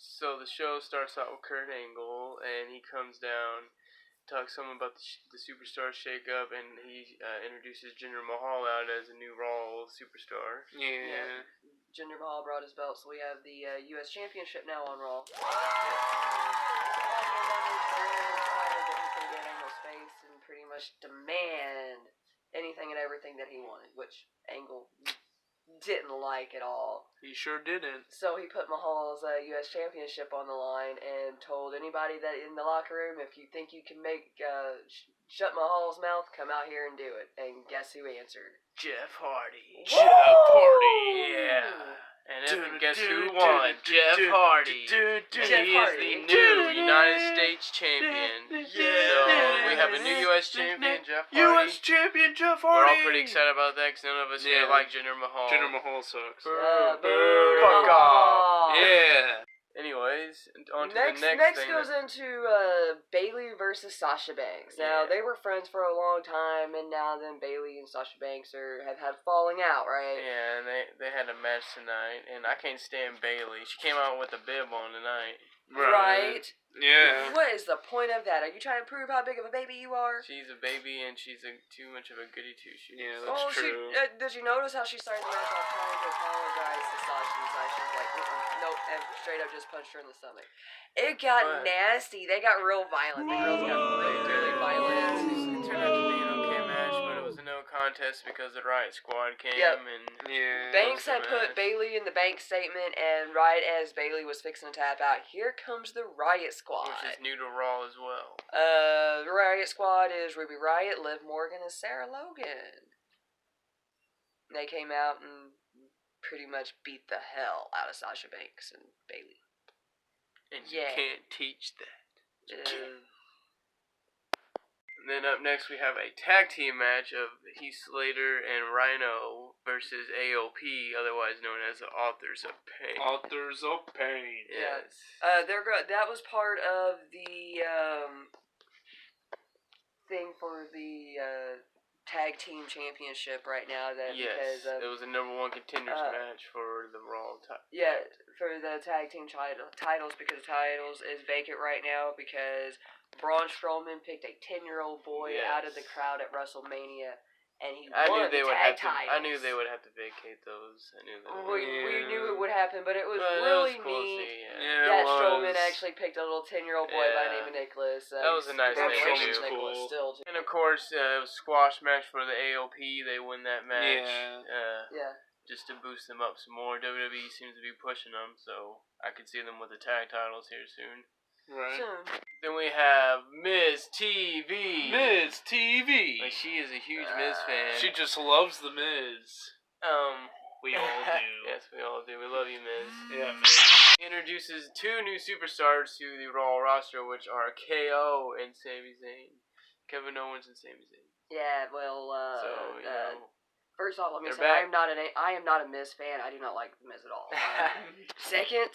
So the show starts out with Kurt Angle, and he comes down, talks some about the Superstar ShakeUp, and he introduces Jinder Mahal out as a new Raw superstar. Yeah. Jinder Mahal brought his belt, so we have the U.S. Championship now on Raw. And pretty much demand anything and everything that he wanted, which Angle didn't like at all. He sure didn't. So he put Mahal's U.S. Championship on the line and told anybody that in the locker room, if you think you can make shut Mahal's mouth, come out here and do it. And guess who answered? Jeff Hardy. Woo! Jeff Hardy, yeah. And guess who won? Jeff Hardy. He is the new United States champion. So we have a new U.S. champion, Jeff Hardy. U.S. champion Jeff Hardy. We're all pretty excited about that because none of us here like Jinder Mahal. Jinder Mahal sucks. Fuck off. Yeah. Anyways, on to next the next thing. Goes into Bayley versus Sasha Banks. Now, they were friends for a long time, and now then Bayley and Sasha Banks have had falling out, right? Yeah, and they had a match tonight, and I can't stand Bayley. She came out with a bib on tonight. Right? Yeah. What is the point of that? Are you trying to prove how big of a baby you are? She's a baby, and she's too much of a goody two-shoes. Yeah, that's true. Did you notice how she started the match off trying to apologize to Sasha? And Sasha was like, nope, and straight up just punched her in the stomach. It got nasty. They got real violent. The girls got really violent. It turned out to be an okay match, but it was a no contest because the Riot Squad came, and Banks had put Bayley in the bank statement, and right as Bayley was fixing to tap out, here comes the Riot Squad. Which is new to Raw as well. The Riot Squad is Ruby Riott, Liv Morgan, and Sarah Logan. They came out and pretty much beat the hell out of Sasha Banks and Bayley. And you can't teach that. And then up next we have a tag team match of Heath Slater and Rhino versus AOP, otherwise known as the Authors of Pain. Authors of Pain. Yes. That was part of the thing for the tag team championship right now. Because it was a number one contenders match for the Raw title. Yeah, for the tag team titles, because the titles is vacant right now because Braun Strowman picked a 10-year-old boy out of the crowd at WrestleMania, and he won the tag titles. I knew they would have to vacate those. We knew it would happen, but it was really neat that Strowman actually picked a little 10-year-old boy by the name of Nicholas. That was a nice thing to do. Cool. And of course, it was a squash match for the AOP. They win that match. Just to boost them up some more. WWE seems to be pushing them, so I could see them with the tag titles here soon. Right. Then we have Miz TV. Miz TV. Like, she is a huge Miz fan. She just loves the Miz. We all do. Yes, we all do. We love you, Miz. Yeah, Miz. He introduces two new superstars to the Raw roster, which are KO and Sami Zayn. Kevin Owens and Sami Zayn. Yeah, well, first off, let me say back. I am not a Miz fan. I do not like the Miz at all. Second,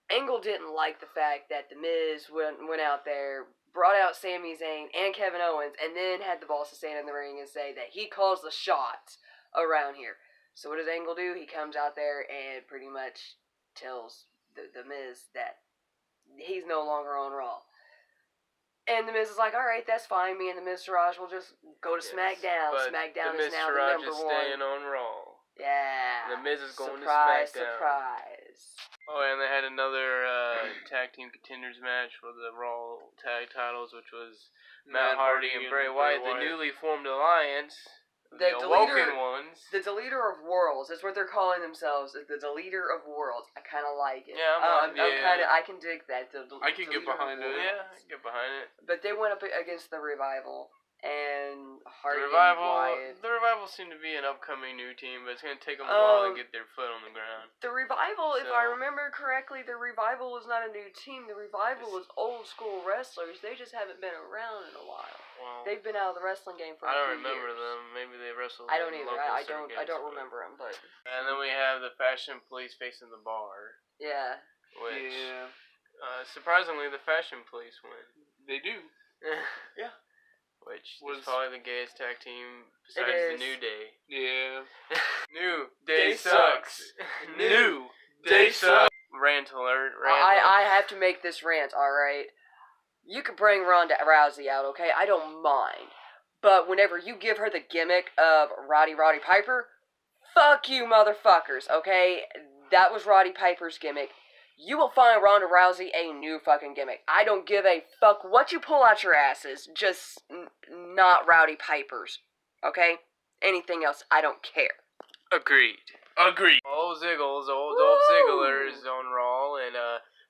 Angle didn't like the fact that the Miz went out there, brought out Sami Zayn and Kevin Owens, and then had the balls to stand in the ring and say that he calls the shots around here. So what does Angle do? He comes out there and pretty much tells the Miz that he's no longer on Raw. And the Miz is like, all right, that's fine. Me and the Miz Taraj will just go to SmackDown. SmackDown is now the number one. The Miz Taraj is staying on Raw. Yeah. The Miz is going to SmackDown. Surprise. Oh, and they had another tag team contenders match for the Raw tag titles, which was Matt Hardy and Bray Wyatt, the newly formed alliance. The Awoken ones. The Deleter of Worlds. That's what they're calling themselves. Is the Deleter of Worlds. I kind of like it. Yeah, I can dig that. I can get behind it. Yeah, I can get behind it. But they went up against the Revival. And Hardy The Revival seem to be an upcoming new team, but it's going to take them a while to get their foot on the ground. The Revival, if I remember correctly, the Revival was not a new team. The Revival was old school wrestlers. They just haven't been around in a while. Well, they've been out of the wrestling game for a few years. I don't remember them. Maybe they wrestled. I don't either. I don't remember them. But and then we have the Fashion Police facing the Bar. Yeah. Which surprisingly, the Fashion Police win. They do. Yeah. Which was probably the gayest tag team besides the New Day. Yeah. New Day sucks. New Day sucks. rant alert. I have to make this rant, alright? You can bring Ronda Rousey out, okay? I don't mind. But whenever you give her the gimmick of Roddy Piper, fuck you, motherfuckers, okay? That was Roddy Piper's gimmick. You will find Ronda Rousey a new fucking gimmick. I don't give a fuck what you pull out your asses, just not Rowdy Piper's, okay? Anything else, I don't care. Agreed. Old Ziggles, old Ziggler is on Raw, and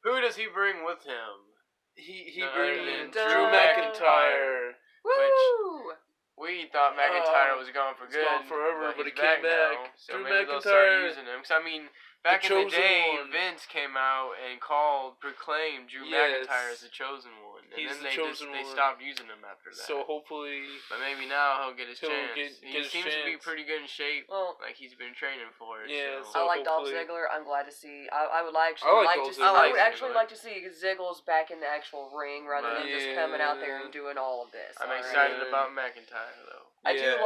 who does he bring with him? He None brings other than Drew McIntyre. Woo! We thought McIntyre was gone for good. Gone forever, but he's he came back. now, so Drew maybe they'll start McIntyre, using him. 'Cause I mean, back in the chosen day, one. Vince came out and proclaimed Drew McIntyre as the chosen one, and He's then the chosen they one. stopped using him after that. So hopefully, But maybe now he'll get his chance. Get He his seems to be chance. pretty good in shape, Well, like he's been training for it. Yeah, so. I so like Dolph hopefully- Ziggler. I'm glad to see. I would like I like like Dolph to. Ziggler. I would I like actually Ziggler. like to see Ziggles back in the actual ring rather than just coming out there and doing all of this. I'm alright? excited Yeah. about McIntyre though. I Yeah.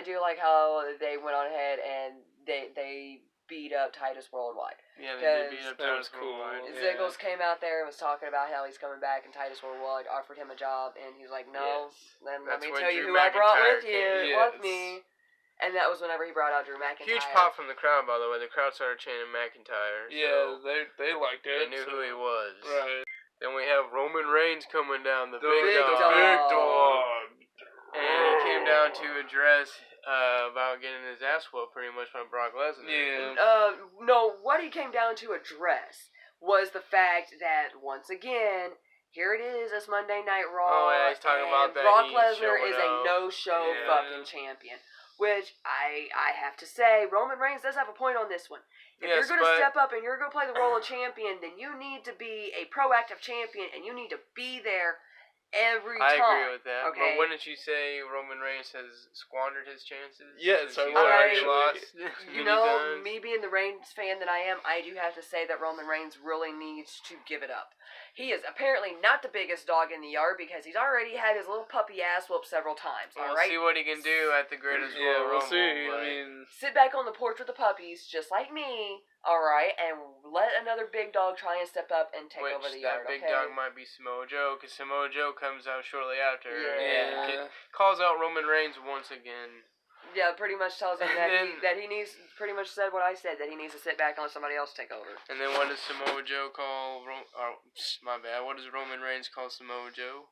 do like how they went on ahead and they beat up Titus Worldwide. Yeah, they did beat Because up that was Titus cool. Worldwide. Yeah. Ziggles came out there and was talking about how he's coming back, and Titus Worldwide offered him a job, and he's like, "No, Yes. then let That's me when tell you Drew who I brought McIntyre with you, came. with Yes. me." And that was whenever he brought out Drew McIntyre. Huge pop from the crowd, by the way. The crowd started chanting McIntyre. Yeah, So they liked it. they knew who he was. Right. Then we have Roman Reigns coming down, the big big dog. dog. Big dog. And he came down to address about getting his ass whooped pretty much by Brock Lesnar. Yeah. No, what he came down to address was the fact that, once again, here it is, it's Monday Night Raw. Oh, yeah, he's talking and about that Brock he's Lesnar showing is out. a no-show Yeah. fucking champion. Which, I have to say, Roman Reigns does have a point on this one. If Yes, you're going to but- step up and you're going to play the role of champion, then you need to be a proactive champion, and you need to be there every I time. agree with that. Okay? But wouldn't you say Roman Reigns has squandered his chances? Yes, Since I he's would, already actually. lost You many know, times? me being the Reigns fan that I am, I do have to say that Roman Reigns really needs to give it up. He is apparently not the biggest dog in the yard because he's already had his little puppy ass whooped several times, We'll alright? see what he can do at the Greatest Yeah, Royal we'll Rumble. see. but- I mean, Sit back on the porch with the puppies, just like me, alright, and let another big dog try and step up and take over the yard, that big okay? dog might be Samoa Joe, because Samoa Joe comes out shortly after Yeah. and calls out Roman Reigns once again. Yeah, pretty much tells him And that, then- that he needs, pretty much said what I said, that he needs to sit back and let somebody else take over. And then what does Samoa Joe call? My bad. What does Roman Reigns call Samoa Joe?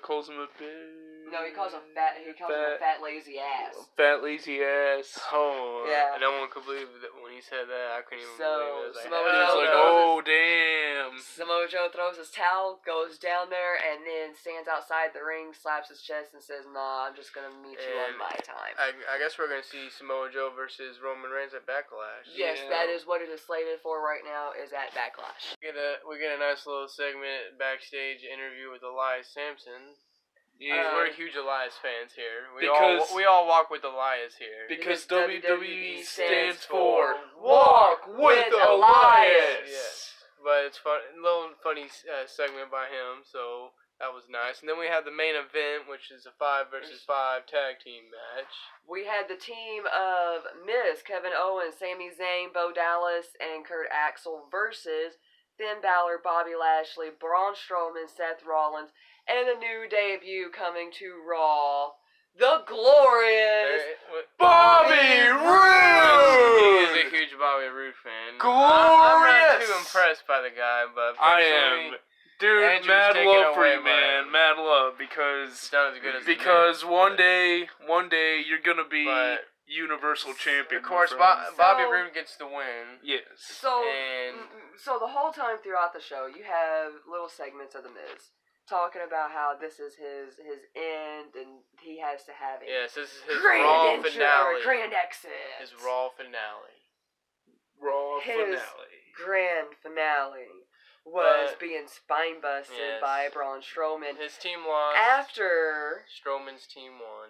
calls him a big. No, he calls him a fat lazy ass. Fat lazy ass. Oh, Yeah. no one could believe that when he said that. I couldn't even So, believe it. I was Samoa He's Joe like, throws oh damn. Samoa Joe throws his towel, goes down there, and then stands outside the ring, slaps his chest, and says, "Nah, I'm just gonna meet you on And my time." I guess we're gonna see Samoa Joe versus Roman Reigns at Backlash. Yes, Yeah. that is what it is slated for right now, is at Backlash. We get a nice little segment backstage interview with Elias Sampson. Yeah. We're huge Elias fans here. Because- we all walk with Elias here. Because Because WWE stands stands for for Walk with Elias. Yes, but it's fun. A little funny segment by him, so that was nice. And then we have the main event, which is a 5 versus 5 tag team match. We had the team of Miz, Kevin Owens, Sami Zayn, Bo Dallas, and Kurt Axel versus Finn Balor, Bobby Lashley, Braun Strowman, Seth Rollins, and a new debut coming to Raw, the glorious Bobby He Roode! is a huge Bobby Roode fan. I'm not Glorious! too impressed by the guy, but I personally, am. Dude, Andrew's mad taking love for away you, my- man. Mad love, it's because not as good as one day. day you're gonna be But- Universal Champion. Of course, my friend. Bobby So- Roode gets the win. Yes. So the whole time throughout the show, you have little segments of the Miz talking about how this is his end, and he has to have a Yes, this is his grand Raw intro, finale. or grand exit. His Raw finale. Raw his finale. grand finale was But- being spine busted Yes. by Braun Strowman His team lost. after Strowman's team won.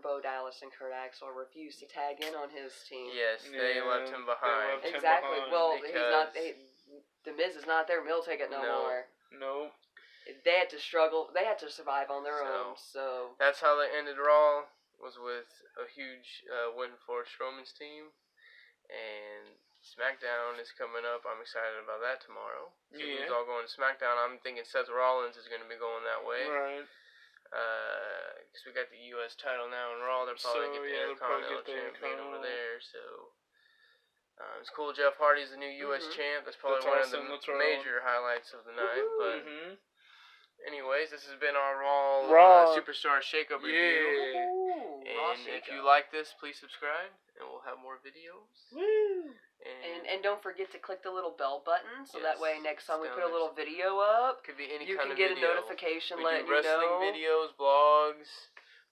Bo Dallas and Kurt Axel refused to tag in on his team. Yes, they Yeah, left him they behind. left him Exactly. behind Well, he's not. because- The Miz is not their meal ticket no No. more. Nope. They had to struggle. They had to survive on their So- own. So That's how they ended Raw, was with a huge win for Strowman's team. And SmackDown is coming up. I'm excited about that tomorrow. Yeah. Who's all going to SmackDown? I'm thinking Seth Rollins is going to be going that way. Right. Because we got the U.S. title now in Raw. They'll probably get the Intercontinental champion over there. So it's cool. Jeff Hardy's the new U.S. champ. That's probably one of the major highlights of the night. But anyways, this has been our Raw Superstar ShakeUp review. And if you like this, please subscribe, and we'll have more videos. Woo! And don't forget to click the little bell button, so that way next time we put a little video up, could be any you kind can of get video. a notification We letting do wrestling you know. videos, vlogs,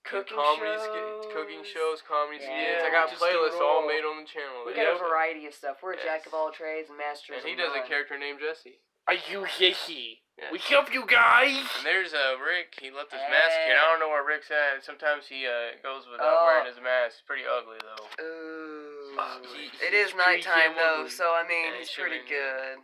Cooking shows, comedy skits. I Yeah, got just playlists do it all all. made on the channel. We got a variety of stuff. We're a jack of all trades and masters And he of does a none. character named Jesse. Are you hickey? Yeah. We help you guys. And there's Rick. He left his mask here. I don't know where Rick's at. Sometimes he goes without wearing his mask. It's pretty ugly though. Ooh. He's It is nighttime though, ugly. so I mean, Yeah, he's pretty good.